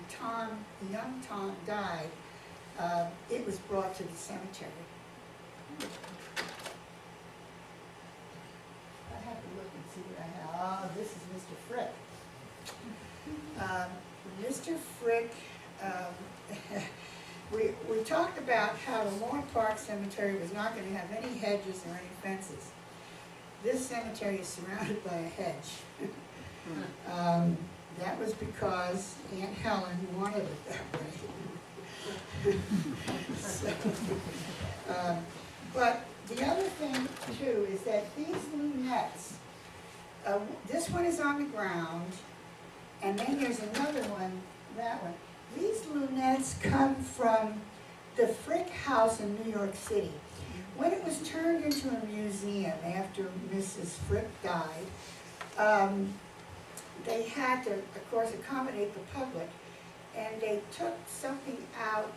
young Tom died, it was brought to the cemetery. I have to look and see what I have. Oh, this is Mr. Frick. Mr. Frick, we talked about how the Moore Park Cemetery was not going to have any hedges or any fences. This cemetery is surrounded by a hedge. That was because Aunt Helen wanted it that way. But the other thing, too, is that these lunettes, this one is on the ground, and then there's another one, that one. These lunettes come from the Frick House in New York City. When it was turned into a museum after Mrs. Frick died, they had to, of course, accommodate the public, and they took something out,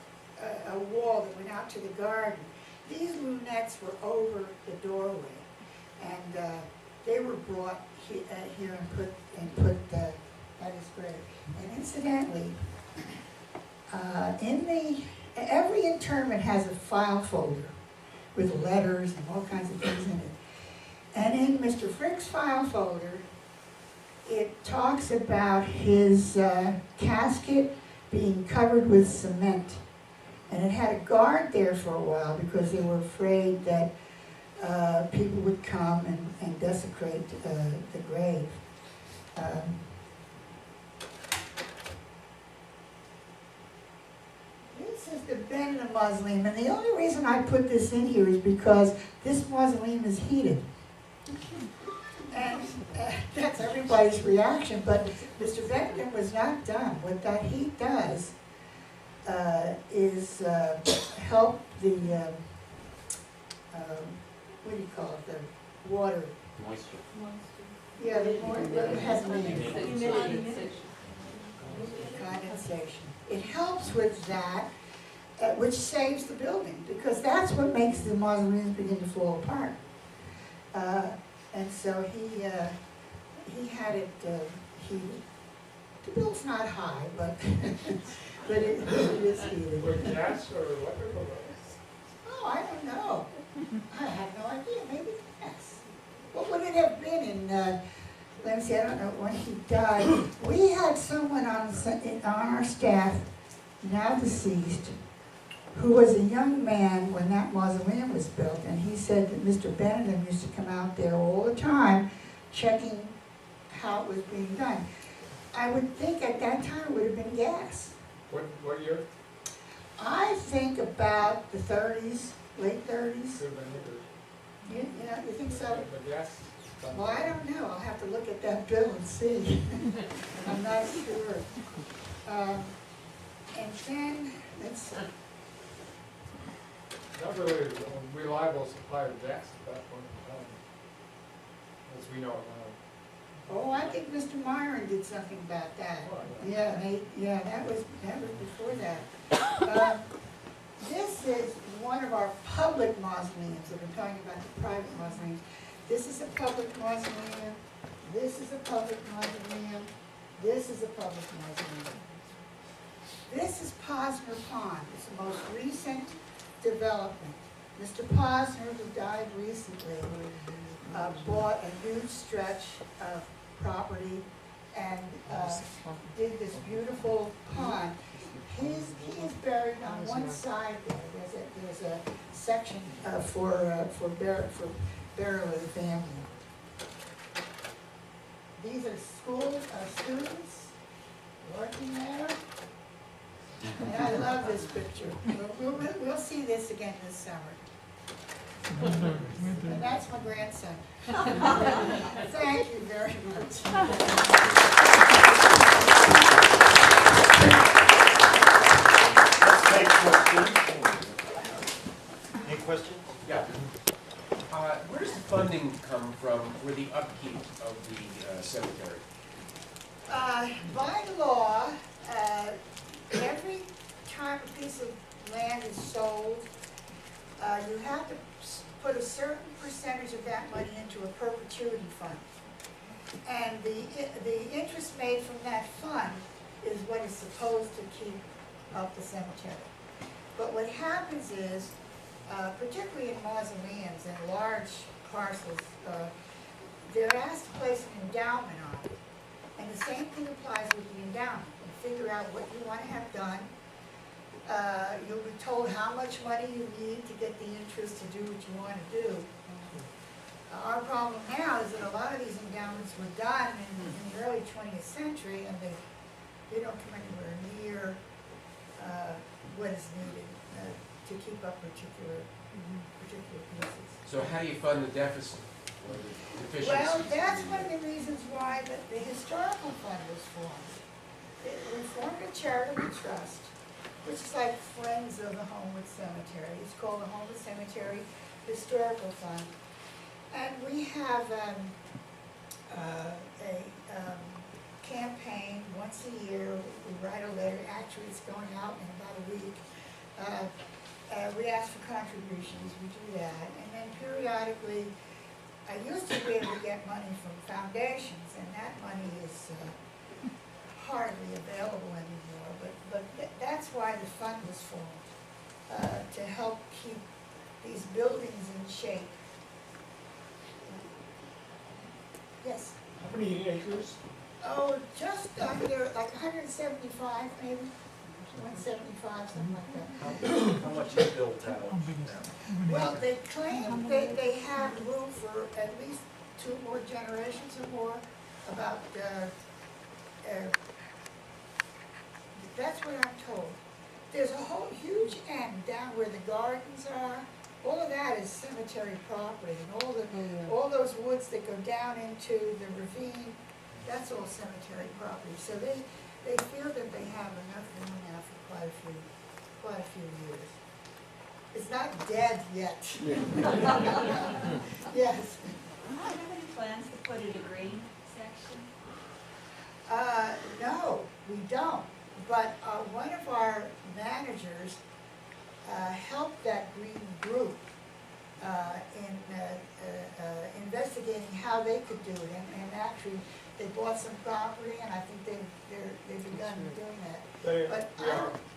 a wall that went out to the garden. These lunettes were over the doorway, and they were brought here and put that is great. And incidentally, every interment has a file folder with letters and all kinds of things in it. And in Mr. Frick's file folder, it talks about his casket being covered with cement. And it had a guard there for a while because they were afraid that people would come and desecrate the grave. This is the Benham Mausoleum, and the only reason I put this in here is because this mausoleum is heated. And that's everybody's reaction, but Mr. Benham was not done. What that heat does is help the, what do you call it, the water? Moisture. Yeah, it has a name. Condensation. It helps with that, which saves the building, because that's what makes the mausoleums begin to fall apart. And so he had it heated. The bill's not high, but but it is heated. With gas or electrical? Oh, I don't know. I have no idea. Maybe gas. What would it have been in? Let me see. I don't know when he died. We had someone on our staff, now deceased, who was a young man when that mausoleum was built, and he said that Mr. Benham used to come out there all the time checking how it was being done. I would think at that time it would have been gas. What year? I think about the 30s, late 30s. Could have been either. Yeah, you think so? But yes. Well, I don't know, I'll have to look at that bill and see. I'm not sure. And then, let's see. Not really a reliable supply of gas at that point in time, as we know it Oh, I think Mr. Myron did something about that. Oh, Yeah, that was before that. This is one of our public mausoleums, if we're talking about the private mausoleums. This is a public mausoleum, this is a public mausoleum, this is a public mausoleum. This is Posner Pond, it's the most recent development. Mr. Posner, who died recently, bought a huge stretch of property and did this beautiful pond. He is buried on one side there. There's a section for burial of the family. These are school students working there. And I love this picture. We'll see this again this summer. And that's my grandson. Thank you very much. Let's take questions. Any questions? Yeah. Where does the funding come from for the upkeep of the cemetery? By law, every time a piece of land is sold, you have to put a certain percentage of that money into a perpetuity fund. And the interest made from that fund is what is supposed to keep up the cemetery. But what happens is, particularly in mausoleums and large parcels, they're asked to place an endowment on it. And the same thing applies with the endowment. You figure out what you want to have done. You'll be told how much money you need to get the interest to do what you want to do. Our problem now is that a lot of these endowments were done in the early 20th century, and they don't come anywhere near what is needed to keep up particular pieces. So how do you fund the deficit or the deficiencies? Well, that's one of the reasons why the historical fund was formed. We formed a charitable trust, which is like Friends of the Homewood Cemetery. It's called the Homewood Cemetery Historical Fund. And we have a campaign once a year. We write a letter. Actually, it's going out in about a week. We ask for contributions. We do that. And then periodically, I used to be able to get money from foundations, and that money is hardly available anymore. But that's why the fund was formed, to help keep these buildings in shape. Yes? How many acres? Oh, just under, like 175 maybe, 175, something like that. How much is built out now? Well, they claim they have room for at least 2 more generations or more. About, that's what I'm told. There's a whole huge end down where the gardens are. All of that is cemetery property, and all those woods that go down into the ravine, that's all cemetery property. So they feel that they have enough room now for quite a few years. It's not dead yet. Yes. Do you have any plans to put in a green section? No, we don't. But one of our managers helped that green group in investigating how they could do it. And actually, they bought some property, and I think they've begun doing that. But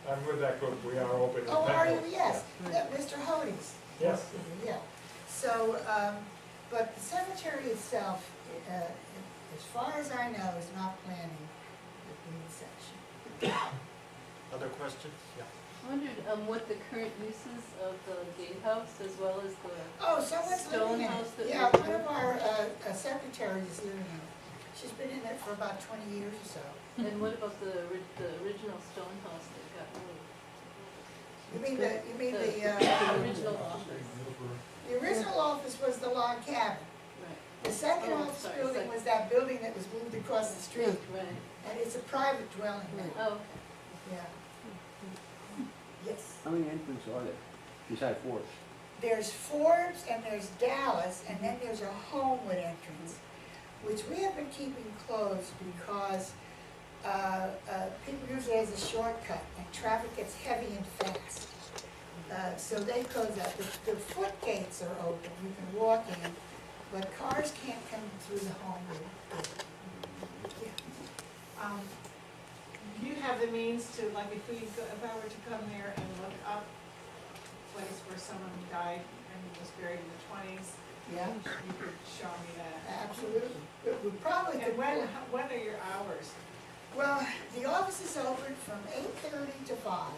I'm with that group, we are open. oh, are you? Yes. Yeah, Mr. Hodes. Yes. Yeah. So, but the cemetery itself, as far as I know, is not planning the green section. Other questions? Yeah. I wondered what the current uses of the gatehouse as well as the Oh, someone's stone living in house it. that Yeah, we- one of our secretaries is living in it. She's been in it for about 20 years or so. and what about the original stone house that you mean the Original office. the original office was the log cabin. Right, The second Oh, office sorry, building second. was that building that was moved across the street, right. and it's a private dwelling now, Oh, okay. yeah. Yes. How many entrances are there besides Forbes? There's Forbes and there's Dallas, and then there's a Homewood entrance, which we have been keeping closed because people use it as a shortcut, and traffic gets heavy and fast. So they close that. The foot gates are open, you can walk in, but cars can't come through the Homewood gate. Yeah. Do you have the means to, like, if I were to come there and look up a place where someone died and was buried in the 20s, Yeah, you could show me that? absolutely. We probably could. And when are your hours? Well, the office is open from 8:30 to 5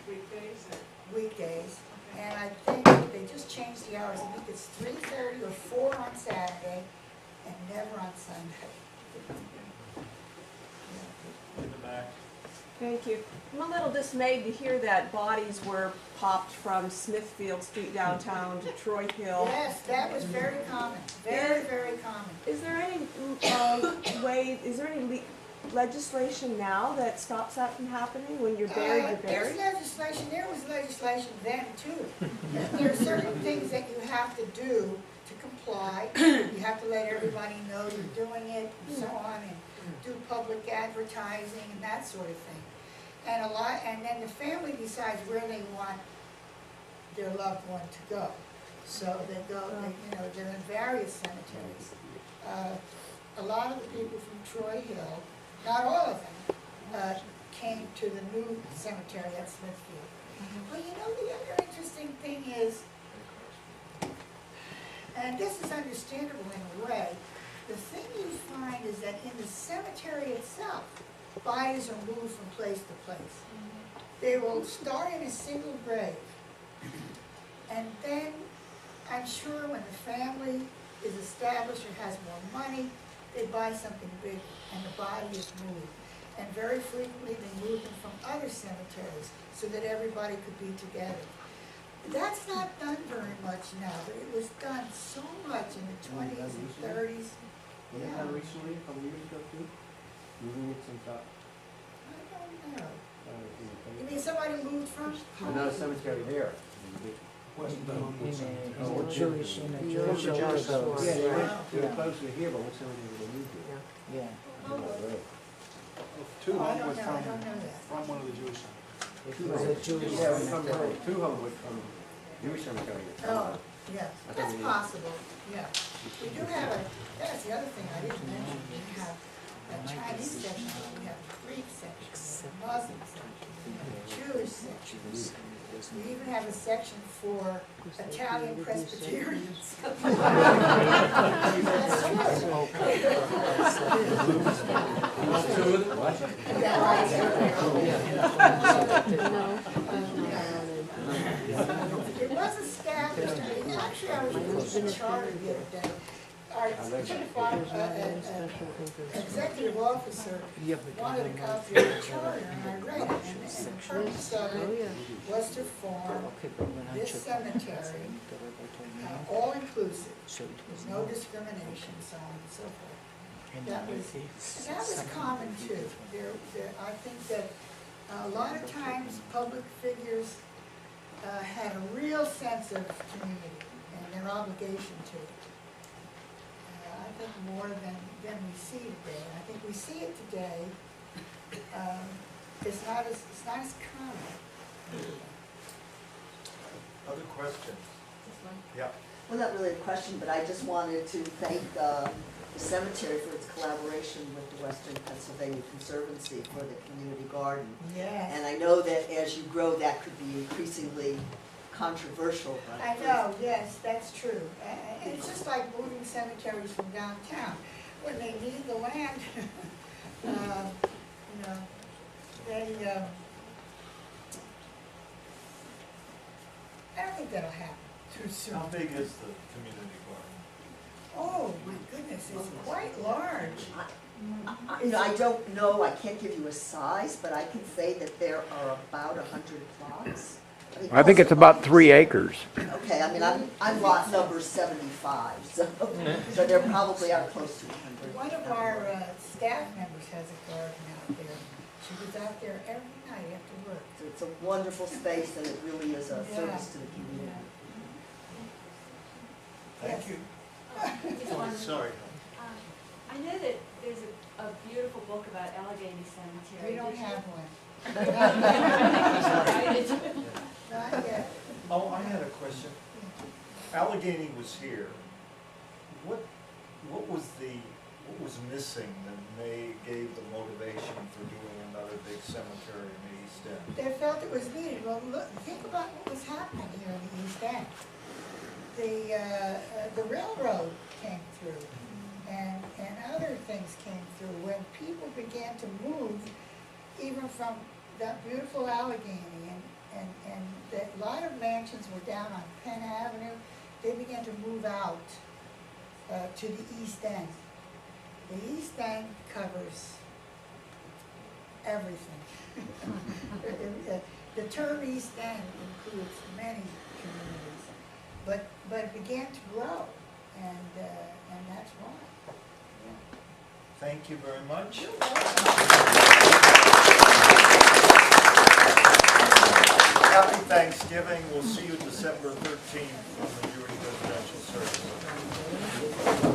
Weekdays or? weekdays, Okay. and I think they just changed the hours. I think it's 3:30 or 4 on Saturday, and never on Sunday. In the back. Thank you. I'm a little dismayed to hear that bodies were popped from Smithfield Street downtown to Troy Hill. Yes, that was very common, very, very common. Is there any is there any legislation now that stops that from happening? When you're buried, you're There's buried? legislation, there was legislation then too. There are certain things that you have to do to comply. You have to let everybody know you're doing it and so on, and do public advertising and that sort of thing. And then the family decides where they want their loved one to go. So they go, they're in various cemeteries. A lot of the people from Troy Hill, not all of them, came to the new cemetery at Smithfield. Well, the other interesting thing is, and this is understandable in a way, the thing you find is that in the cemetery itself, bodies are moved from place to place. They will start in a single grave, and then I'm sure when the family is established or has more money, they buy something big and the body is moved. And very frequently they move them from other cemeteries so that everybody could be together. That's not done very much now, but it was done so much in the 20s and 30s. Was that done recently, a couple years ago too? Moving it since I don't know. You mean somebody moved from? another cemetery there. Jewish in a Jewish Yeah, they were Yeah. closer to here, but what cemetery did they move to? Yeah. Oh, I don't know that. From one of the Jewish cemeteries. It was a Jewish Yeah, we come cemetery. to Homewood from Jewish cemetery. Oh, yeah, I that's think we- possible, yeah. We do have that's the other thing I didn't mention, we have a Chinese section, we have Greek sections, a Muslim section, Jewish sections. We even have a section for Italian Presbyterians. That's true. Yeah, right. It was established, actually I was reading the charter the other day. Our executive officer wanted a copy of the charter, and I read it, and the purpose of it was to form this cemetery all-inclusive, with no discrimination, so on and so forth. That was common too. I think that a lot of times public figures had a real sense of community and their obligation to it. I think more than we see today. I think we see it today. It's not as common. Other questions? Yeah. Well, not really a question, but I just wanted to thank the cemetery for its collaboration with the Western Pennsylvania Conservancy for the community garden. Yes. And I know that as you grow, that could be increasingly controversial. But I know, yes, that's true. And it's just like moving cemeteries from downtown. When they need the land, they, I don't think that'll happen too soon. How big is the community garden? Oh, my goodness, it's quite large. I don't know, I can't give you a size, but I can say that there are about 100 plots. I think it's about 3 acres. Okay, I mean, I'm lot number 75, so, but there probably are close to 100. One of our staff members has a garden out there. She was out there every night after work. So it's a wonderful space, and it really is a service to the community. Thank you. Just one- Sorry. I know that there's a beautiful book about Allegheny Cemetery. We don't Did you- have one. Right. Not yet. Oh, I had a question. Allegheny was here. What was missing that gave the motivation for doing another big cemetery in the East End? They felt it was needed. Well, look, think about what was happening here in the East End. The railroad came through, and other things came through. When people began to move, even from that beautiful Allegheny, and a lot of mansions were down on Penn Avenue, they began to move out to the East End. The East End covers everything. The term East End includes many communities, but it began to grow, and that's why. Yeah. Thank you very much. You're welcome. Happy Thanksgiving. We'll see you December 13th on the Jewish Residential Service.